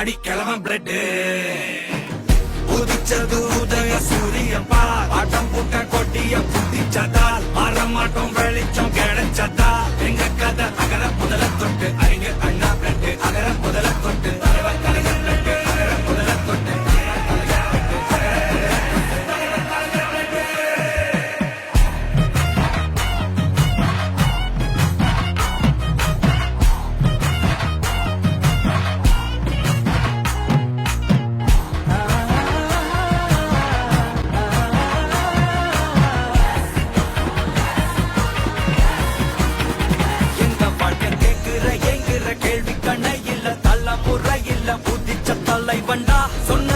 அடி கிழவன் பிளட் உதிச்சது உதய சூரியன் பார் ஆட்டம் போட்ட கொட்டிய புத்திச்சதால் மாறமாட்டோம் வெளிச்சம் கிடைச்சதா எங்க கதை அகர முதல தொட்டு அறிஞர் அண்ணா பிளட் அகர முதல தொட்டு தலைவர் கலைஞர் பிளட் அகர முதல தொட்டு கேள்வி கண்ணை இல்ல தள்ள முறை இல்ல புதிச்ச தலை வண்டா சொன்ன